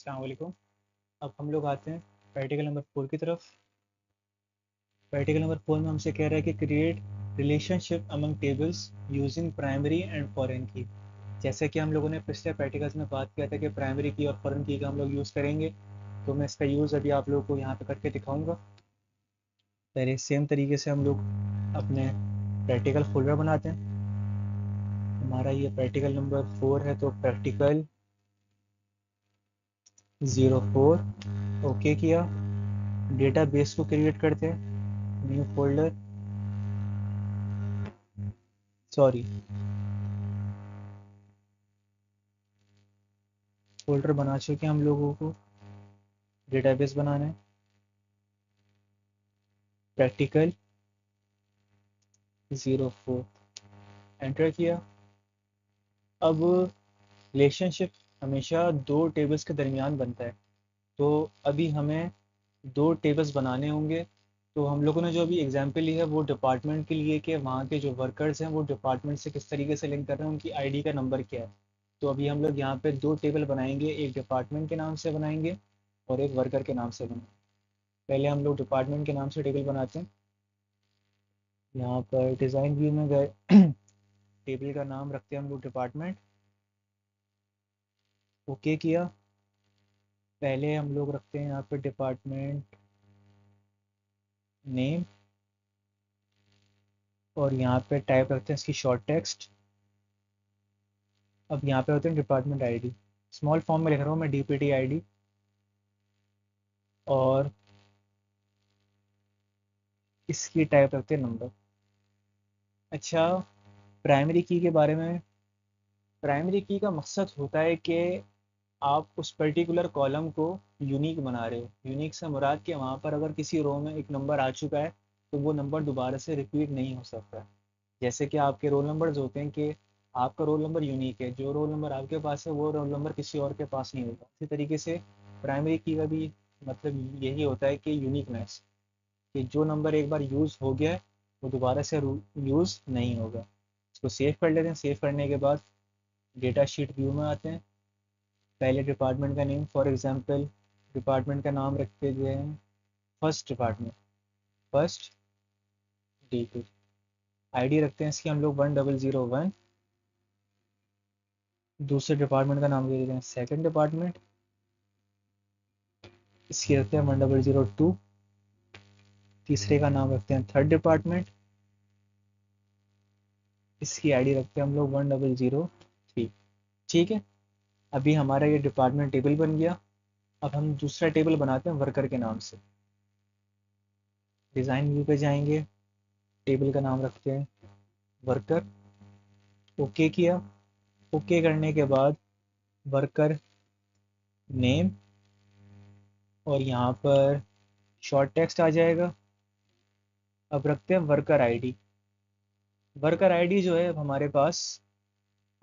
अस्सलाम वालेकुम। अब हम लोग आते हैं प्रैक्टिकल नंबर 4 की तरफ। प्रैक्टिकल नंबर 4 में हमसे कह रहा है कि create relationship among tables using primary and foreign की। जैसे कि हम लोगों ने पिछले प्रैक्टिकल्स में बात किया था कि प्राइमरी की और फॉरेन की का हम लोग यूज़ करेंगे, तो मैं इसका यूज़ अभी आप लोगों को यहाँ पे करके दिखाऊंगा। पहले सेम तरीके से हम लोग अपने प्रैक्टिकल फोल्डर बनाते हैं। हमारा ये प्रैक्टिकल नंबर 4 है, तो प्रैक्टिकल 04 ओके किया। डेटाबेस को क्रिएट करते हैं, न्यू फोल्डर, सॉरी फोल्डर बना चुके हम लोगों को डेटाबेस बनाना है। प्रैक्टिकल 04 एंटर किया। अब रिलेशनशिप हमेशा दो टेबल्स के दरमियान बनता है, तो अभी हमें दो टेबल्स बनाने होंगे। तो हम लोगों ने जो अभी एग्जांपल ली है वो डिपार्टमेंट के लिए, कि वहाँ के जो वर्कर्स हैं वो डिपार्टमेंट से किस तरीके से लिंक कर रहे हैं, उनकी आईडी का नंबर क्या है। तो अभी हम लोग यहाँ पे दो टेबल बनाएंगे, एक डिपार्टमेंट के नाम से बनाएंगे और एक वर्कर के नाम से बनाएंगे। पहले हम लोग डिपार्टमेंट के नाम से टेबल बनाते हैं। यहाँ पर डिज़ाइन व्यू में गए, टेबल का नाम रखते हैं हम लोग डिपार्टमेंट। ओके किया। पहले हम लोग रखते हैं यहाँ पे डिपार्टमेंट नेम, और यहाँ पे टाइप रखते हैं इसकी शॉर्ट टेक्स्ट। अब यहाँ पे होते हैं डिपार्टमेंट आईडी, स्मॉल फॉर्म में लिख रहा हूँ मैं, डीपीटी आईडी। और इसकी टाइप रखते हैं नंबर। अच्छा, प्राइमरी की के बारे में, प्राइमरी की का मकसद होता है कि आप उस पर्टिकुलर कॉलम को यूनिक बना रहे हो। यूनिक से मुराद कि वहाँ पर अगर किसी रो में एक नंबर आ चुका है तो वो नंबर दोबारा से रिपीट नहीं हो सकता। जैसे कि आपके रोल नंबर्स होते हैं कि आपका रोल नंबर यूनिक है, जो रोल नंबर आपके पास है वो रोल नंबर किसी और के पास नहीं होगा। इसी तरीके से प्राइमरी की का भी मतलब यही होता है कि यूनिकनेस, कि जो नंबर एक बार यूज़ हो गया है वो दोबारा से यूज़ नहीं होगा। इसको सेव कर लेते हैं। सेव करने के बाद डेटा शीट व्यू में आते हैं। पहले डिपार्टमेंट का नेम, फॉर एग्जांपल डिपार्टमेंट का नाम रखते हुए हैं फर्स्ट डिपार्टमेंट, फर्स्ट डी2। आईडी रखते हैं इसकी हम लोग 1001। दूसरे डिपार्टमेंट का नाम दे देते हैं सेकंड डिपार्टमेंट, इसकी रखते हैं 1002। तीसरे का नाम रखते हैं थर्ड डिपार्टमेंट, इसकी आईडी रखते हैं हम लोग 1003। ठीक है, अभी हमारा ये डिपार्टमेंट टेबल बन गया। अब हम दूसरा टेबल बनाते हैं वर्कर के नाम से। डिज़ाइन व्यू पे जाएंगे, टेबल का नाम रखते हैं वर्कर। ओके किया। ओके करने के बाद वर्कर नेम, और यहाँ पर शॉर्ट टेक्स्ट आ जाएगा। अब रखते हैं वर्कर आईडी। वर्कर आईडी जो है अब हमारे पास,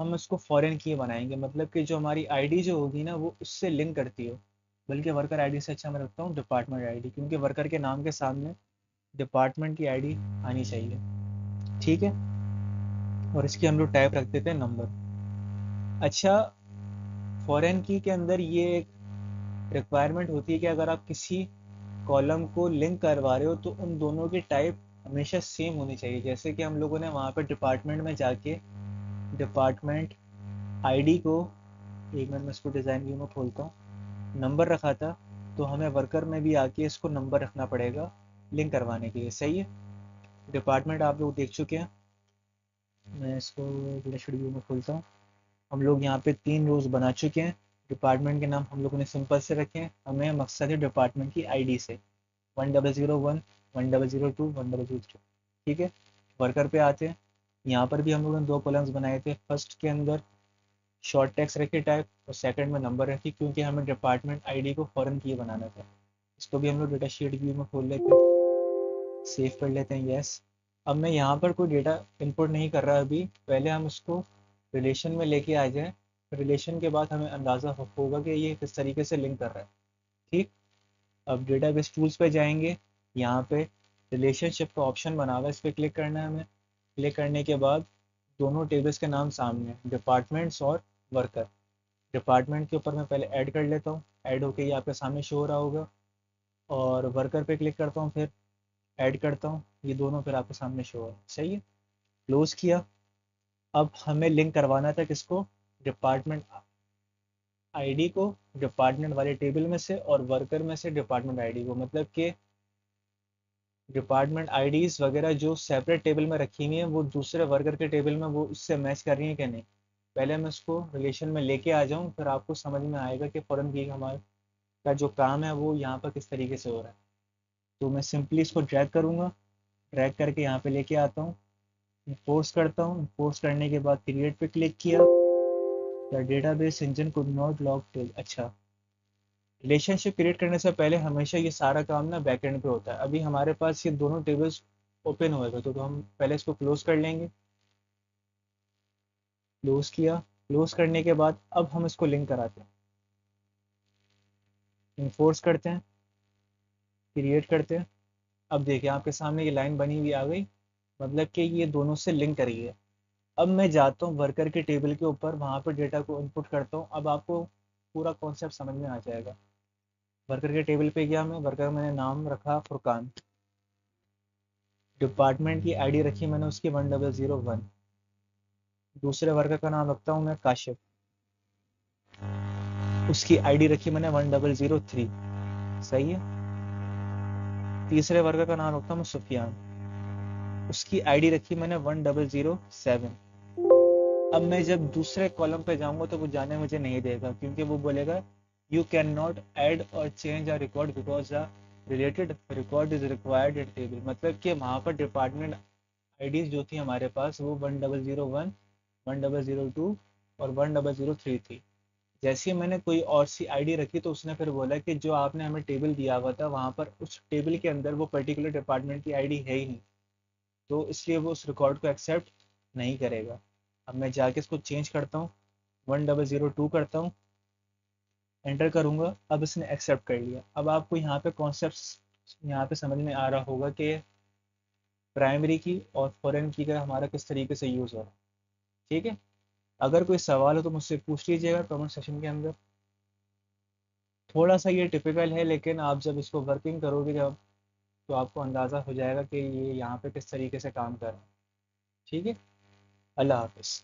हम उसको फॉरेन की बनाएंगे, मतलब कि जो हमारी आईडी जो होगी ना वो उससे लिंक करती हो। बल्कि वर्कर आईडी से अच्छा मैं रखता हूँ डिपार्टमेंट आईडी, क्योंकि वर्कर के नाम के सामने डिपार्टमेंट की आईडी आनी चाहिए। ठीक है, और इसकी हम लोग टाइप रख देते हैं नंबर। अच्छा, फॉरेन की के अंदर ये एक रिक्वायरमेंट होती है कि अगर आप किसी कॉलम को लिंक करवा रहे हो तो उन दोनों की टाइप हमेशा सेम होनी चाहिए। जैसे कि हम लोगों ने वहाँ पर डिपार्टमेंट में जाके डिपार्टमेंट आईडी को, एक मिनट में इसको डिज़ाइन व्यू में खोलता हूँ, नंबर रखा था, तो हमें वर्कर में भी आके इसको नंबर रखना पड़ेगा लिंक करवाने के लिए। सही है, डिपार्टमेंट आप लोग देख चुके हैं। मैं इसको लिस्ट व्यू में खोलता हूँ। हम लोग यहाँ पे 3 रोज बना चुके हैं। डिपार्टमेंट के नाम हम लोगों ने सिंपल से रखे हैं, हमें मकसद है डिपार्टमेंट की आईडी से 1001, 1002, 1003। ठीक है, वर्कर पे आते हैं। यहाँ पर भी हम लोगों ने दो कॉलम्स बनाए थे। फर्स्ट के अंदर शॉर्ट टेक्स्ट रखी टाइप, और सेकंड में नंबर रखी, क्योंकि हमें डिपार्टमेंट आईडी को फॉरेन की बनाना था। इसको भी हम लोग डेटा शीट व्यू में खोल लेते हैं, सेव कर लेते हैं। यस, अब मैं यहाँ पर कोई डेटा इनपुट नहीं कर रहा अभी, पहले हम उसको रिलेशन में लेके आ जाए। रिलेशन के बाद हमें अंदाज़ा होगा कि ये किस तरीके से लिंक कर रहा है। ठीक, अब डेटाबेस टूल्स पे जाएंगे। यहाँ पे रिलेशनशिप का ऑप्शन बना हुआ है, इस पर क्लिक करना है हमें। क्लिक करने के बाद दोनों टेबल्स के नाम सामने, डिपार्टमेंट्स और वर्कर। डिपार्टमेंट के ऊपर मैं पहले ऐड कर लेता हूँ। ऐड होके ये आपके सामने शो हो रहा होगा, और वर्कर पे क्लिक करता हूँ, फिर ऐड करता हूँ, ये दोनों फिर आपके सामने शो हो, सही है। क्लोज किया। अब हमें लिंक करवाना था किसको, डिपार्टमेंट आईडी को डिपार्टमेंट वाले टेबल में से, और वर्कर में से डिपार्टमेंट आईडी को, मतलब कि डिपार्टमेंट आईडीज वगैरह जो सेपरेट टेबल में रखी हुई हैं वो दूसरे वर्कर के टेबल में वो उससे मैच कर रही हैं कि नहीं। पहले मैं उसको रिलेशन में लेके आ जाऊँ, फिर आपको समझ में आएगा कि फ़ौरन की हमारा का जो काम है वो यहाँ पर किस तरीके से हो रहा है। तो मैं सिंपली इसको ड्रैग करूँगा, ड्रैग करके यहाँ पे लेके आता हूँ, पोस्ट करता हूँ, पोस्ट करने के बाद क्रिएट पे क्लिक किया, the database engine could not lock table. अच्छा, रिलेशनशिप क्रिएट करने से पहले हमेशा ये सारा काम ना बैकएंड पे होता है। अभी हमारे पास ये दोनों टेबल्स ओपन हुए थे, तो हम पहले इसको क्लोज कर लेंगे। क्लोज किया। क्लोज करने के बाद अब हम इसको लिंक कराते हैं, इन्फोर्स करते हैं, क्रिएट करते हैं। अब देखिए आपके सामने ये लाइन बनी हुई आ गई, मतलब कि ये दोनों से लिंक करी है। अब मैं जाता हूँ वर्कर के टेबल के ऊपर, वहाँ पर डेटा को इनपुट करता हूँ। अब आपको पूरा कॉन्सेप्ट समझ में आ जाएगा। वर्कर के टेबल पे गया मैं, वर्कर मैंने नाम रखा फुरकान, डिपार्टमेंट की आईडी रखी मैंने उसकी 1001, दूसरे वर्कर का नाम रखता हूँ मैं काशिफ, उसकी आईडी रखी मैंने 1003, सही है। तीसरे वर्कर का नाम रखता हूँ मैं सुफियान, उसकी आईडी रखी मैंने 1007। अब मैं जब दूसरे कॉलम पे जाऊंगा तो वो जाने मुझे नहीं देगा, क्योंकि वो बोलेगा यू कैन नॉट ऐड और change a record because the related record is required in table. मतलब कि वहाँ पर डिपार्टमेंट आईडीज जो थी हमारे पास वो 1001, 1002 और 1003 थी। जैसे ही मैंने कोई और सी आईडी रखी तो उसने फिर बोला कि जो आपने हमें टेबल दिया हुआ था वहाँ पर उस टेबल के अंदर वो पर्टिकुलर डिपार्टमेंट की आईडी है ही नहीं, तो इसलिए वो उस रिकॉर्ड को एक्सेप्ट नहीं करेगा। अब मैं जाके इसको चेंज करता हूँ, 1002 करता हूँ, एंटर करूँगा। अब इसने एक्सेप्ट कर लिया। अब आपको यहाँ पे कॉन्सेप्ट यहाँ पे समझ में आ रहा होगा कि प्राइमरी की और फॉरेन की का हमारा किस तरीके से यूज़ हो रहा है। ठीक है, अगर कोई सवाल हो तो मुझसे पूछ लीजिएगा कमेंट सेक्शन के अंदर। थोड़ा सा ये टिपिकल है, लेकिन आप जब इसको वर्किंग करोगे जब, तो आपको अंदाज़ा हो जाएगा कि ये यहाँ पे किस तरीके से काम कर रहा है। ठीक है, अल्लाह हाफिज़।